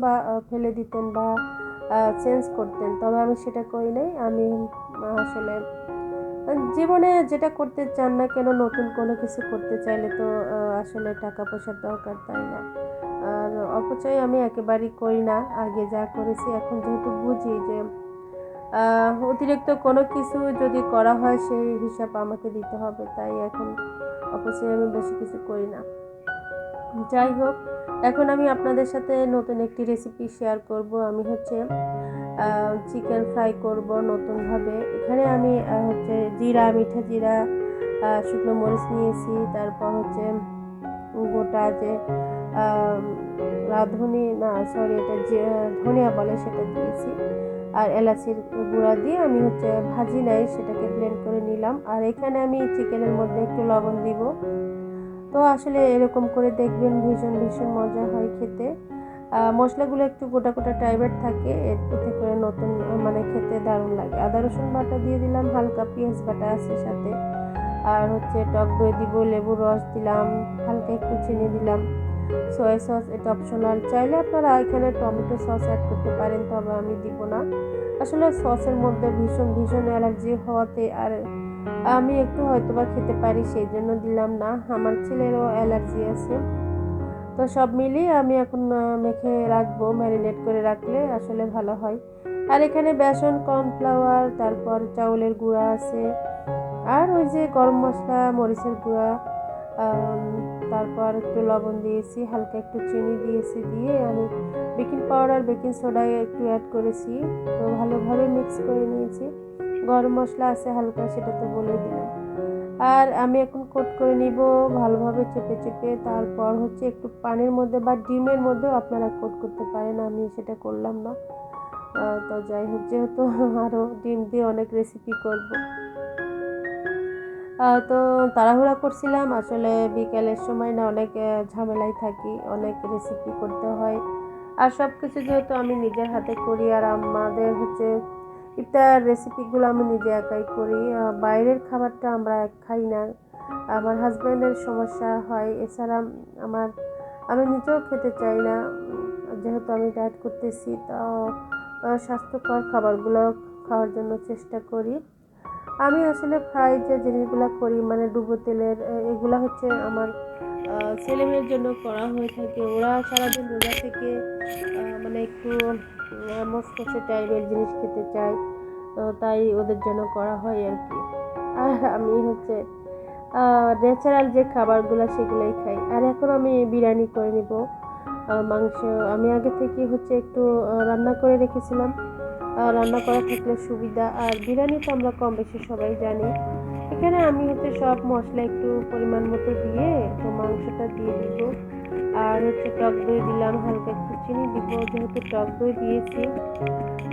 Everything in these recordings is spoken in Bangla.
বা ফেলে দিতেন বা চেঞ্জ করতেন, তবে আমি সেটা করি নাই। আমি আসলে জীবনে যেটা করতে চান না কেন, নতুন কোনো কিছু করতে চাইলে তো আসলে টাকা পয়সার দরকার, তাই না? আর অপচয় আমি একেবারেই করি না। আগে যা করেছি, এখন যেহেতু বুঝি যে অতিরিক্ত কোনো কিছু যদি করা হয় সেই হিসাব আমাকে দিতে হবে, তাই এখন অপচয় আমি বেশি কিছু করি না। যাই হোক, এখন আমি আপনাদের সাথে নতুন একটি রেসিপি শেয়ার করব। আমি হচ্ছে চিকেন ফ্রাই করব নতুনভাবে। এখানে আমি হচ্ছে মিঠা জিরা, শুকনো মরিচ নিয়েছি, তারপর হচ্ছে গোটা যে আম রাঁধুনি না সরি এটা যে ধনিয়া বলে সেটা দিয়েছি। আর এলাচির গুঁড়া দিয়ে আমি হচ্ছে ভাজি নাই, সেটাকে ব্লেন্ড করে নিলাম। আর এখানে আমি চিকেনের মধ্যে একটু লবণ দিব। তো আসলে এরকম করে দেখবেন, ভীষণ ভীষণ মজা হয় খেতে। মশলাগুলো একটু গোটা গোটা টাইপের থাকে, এতে করে নতুন মানে খেতে দারুণ লাগে। আদা রসুন বাটা দিয়ে দিলাম, হালকা পেঁয়াজ বাটা আছে সাথে। আর হচ্ছে টক দই দিব, লেবুর রস দিলাম, হালকা একটু চিনি দিলাম। সয়া সস এটা অপশনাল, চাইলে আপনারা এখানে টমেটো সস অ্যাড করতে পারেন, তবে আমি দিব না। আসলে সসের মধ্যে ভীষণ ভীষণ অ্যালার্জি হওয়াতে আর আমি একটু হয়তোবা খেতে পারি, সেই জন্য দিলাম না। আমার ছেলেরও অ্যালার্জি আছে। তো সব মিলিয়ে আমি এখন মেখে রাখবো, ম্যারিনেট করে রাখলে আসলে ভালো হয়। আর এখানে বেসন, কর্নফ্লাওয়ার, তারপর চাউলের গুঁড়া আছে, আর ওই যে গরম মশলা, মরিচের গুঁড়া, আম, তারপর একটু লবণ দিয়েছি, হালকা একটু চিনি দিয়েছি, দিয়ে আমি বেকিং পাউডার, বেকিং সোডা একটু অ্যাড করেছি। তো ভালোভাবে মিক্স করে নিয়েছি। গরম মশলা আছে হালকা, সেটা তো বলে দিলাম। আর আমি এখন কোট করে নিব ভালোভাবে চেপে চেপে। তারপর হচ্ছে একটু পানির মধ্যে বা ডিমের মধ্যেও আপনারা কোট করতে পারেন, আমি সেটা করলাম না। তো যাই হোক, যেহেতু আরও ডিম দিয়ে অনেক রেসিপি করব, তো তাড়াহুড়া করছিলাম। আসলে বিকেলের সময় না অনেক ঝামেলায় থাকি, অনেক রেসিপি করতে হয়। আর সব কিছু যেহেতু আমি নিজের হাতে করি, আর আমাদের হচ্ছে ইফতার রেসিপিগুলো আমি নিজে একাই করি। বাইরের খাবারটা আমরা খাই না, আমার হাজব্যান্ডের সমস্যা হয়। এছাড়া আমার আমি নিজেও খেতে চাই না। যেহেতু আমি ডায়েট করতেছি, তো স্বাস্থ্যকর খাবারগুলো খাওয়ার জন্য চেষ্টা করি। আমি আসলে ফ্রাই যে জিনিসগুলো করি, মানে ডুবো তেলের, এগুলা হচ্ছে আমার ছেলেমেয়ের জন্য করা হয়ে থাকে। ওরা সারাদিন রোজা থেকে মানে একটু মচমচে টাইপের জিনিস খেতে চায়, তো তাই ওদের জন্য করা হয় আর কি। আর আমি হচ্ছে ন্যাচারাল যে খাবারগুলো সেগুলোই খাই। আর এখন আমি বিরিয়ানি করে নিব। মাংস আমি আগে থেকে হচ্ছে একটু রান্না করে রেখেছিলাম। রান্না করা থাকলে সুবিধা। আর বিরিয়ানি তো আমরা কম বেশি সবাই জানি। এখানে আমি হচ্ছে সব মশলা একটু পরিমাণ মতো দিয়ে তো মাংসটা দিয়ে দিব। আর হচ্ছে টক দই দিলাম, হালকা একটু চিনি দিব, যেহেতু টক দই দিয়েছি।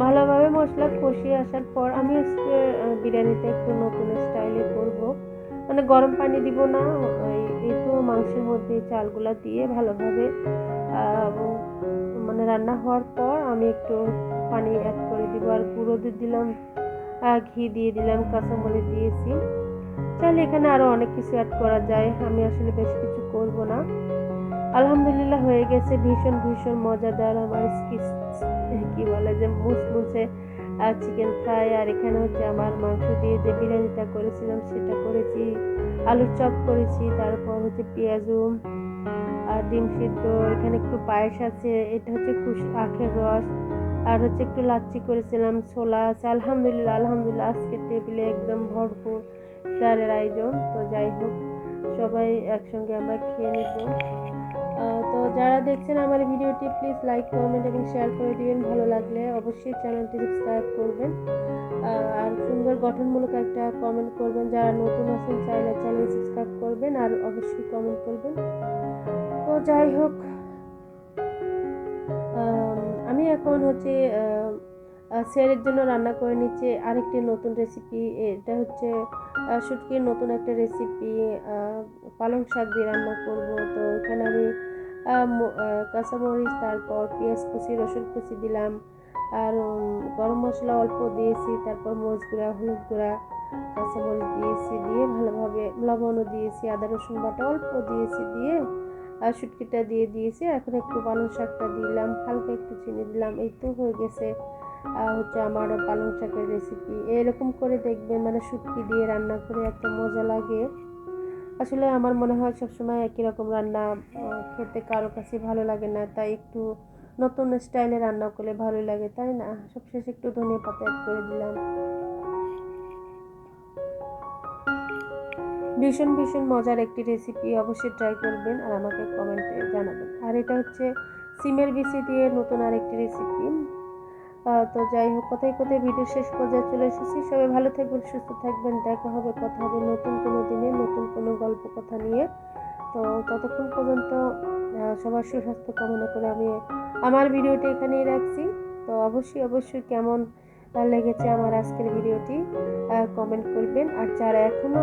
ভালোভাবে মশলা কষিয়ে আসার পর আমি আজকে বিরিয়ানিটা একটু নতুন স্টাইলে করব। মানে গরম পানি দিব না, এই তো মাংসের মধ্যে চালগুলা দিয়ে ভালোভাবে মানে রান্না হওয়ার পর আমি একটু পানি অ্যাড করে দিব। আর গুঁড়ো দুধ দিলাম, ঘি দিয়ে দিলাম, কাঁচামরিচ দিয়েছি। চাইলে এখানে আরও অনেক কিছু অ্যাড করা যায়, আমি আসলে বেশি কিছু করব না। আলহামদুলিল্লাহ হয়ে গেছে ভীষণ ভীষণ মজাদার আমার কি বলে যে মুসমুসে চিকেন ফ্রাই। আর এখানে হচ্ছে আমার মাংস দিয়ে যে বিরিয়ানিটা করেছিলাম সেটা করেছি, আলুর চপ করেছি, তারপর হচ্ছে পেঁয়াজু আর ডিম সিদ্ধ, এখানে একটু পায়েস আছে, এটা হচ্ছে আখের রস, আর হচ্ছে একটু লাচ্ছি করেছিলাম, ছোলা আছে। আলহামদুলিল্লাহ আলহামদুলিল্লাহ, আজকে টেবিলে একদম ভরপুর ইফতারের আয়োজন। তো যাই হোক, সবাই একসঙ্গে আমরা খেয়ে নিব। তো যারা দেখছেন আমার ভিডিওটি, প্লিজ লাইক, কমেন্ট এবং শেয়ার করে দিবেন। ভালো লাগলে অবশ্যই চ্যানেলটি সাবস্ক্রাইব করবেন। আর সুন্দর গঠনমূলক একটা কমেন্ট করবেন। যারা নতুন আছেন চাইলে চ্যানেল সাবস্ক্রাইব করবেন আর অবশ্যই কমেন্ট করবেন। তো যাই হোক, আমি এখন হচ্ছে সেরের জন্য রান্না করে নিচ্ছি আরেকটি নতুন রেসিপি। এটা হচ্ছে শুটকির নতুন একটা রেসিপি, পালং শাক দিয়ে রান্না করব। তো এখানে আমি কাঁচামরিচ, তারপর পেঁয়াজ কুচি, রসুন কুচি দিলাম। আর গরম মশলা অল্প দিয়েছি, তারপর মরিচ গুঁড়া, হলুদ গুঁড়া, কাঁচামরিচ দিয়েছি, দিয়ে ভালোভাবে লবণও দিয়েছি, আদা রসুন বাটা অল্প দিয়েছি, দিয়ে শুটকিটা দিয়ে দিয়েছি। এখন একটু পালং শাকটা দিলাম, হালকা একটু চিনি দিলাম, এই তো হয়ে গেছে হচ্ছে আমার পালং শাকের রেসিপি। এরকম করে দেখবেন মানে শুটকি দিয়ে রান্না করে এত মজা লাগে। আসলে আমার মনে হয় সবসময় একই রকম রান্না খেতে কারো কাছে ভালো লাগে না, তাই একটু নতুন স্টাইলে রান্না করলে ভালো লাগে, তাই না? সবশেষে একটু ধনিয়া পাতা অ্যাড করে দিলাম। ভীষণ ভীষণ মজার একটি রেসিপি, অবশ্যই ট্রাই করবেন আর আমাকে কমেন্টে জানাবেন। আর এটা হচ্ছে সিমের বিচি দিয়ে নতুন আরেকটি রেসিপি। তো যাই হোক, কোথায় কোথায় ভিডিও শেষ পর্যায়ে চলে এসেছি। সবাই ভালো থাকবেন, সুস্থ থাকবেন, দেখা হবে, কথা হবে নতুন কোনো দিনে নতুন কোনো গল্প কথা নিয়ে। তো ততক্ষণ পর্যন্ত সবার সুস্বাস্থ্য কামনা করে আমি আমার ভিডিওটি এখানেই রাখছি। তো অবশ্যই অবশ্যই কেমন লেগেছে আমার আজকের ভিডিওটি কমেন্ট করবেন। আর যারা এখনও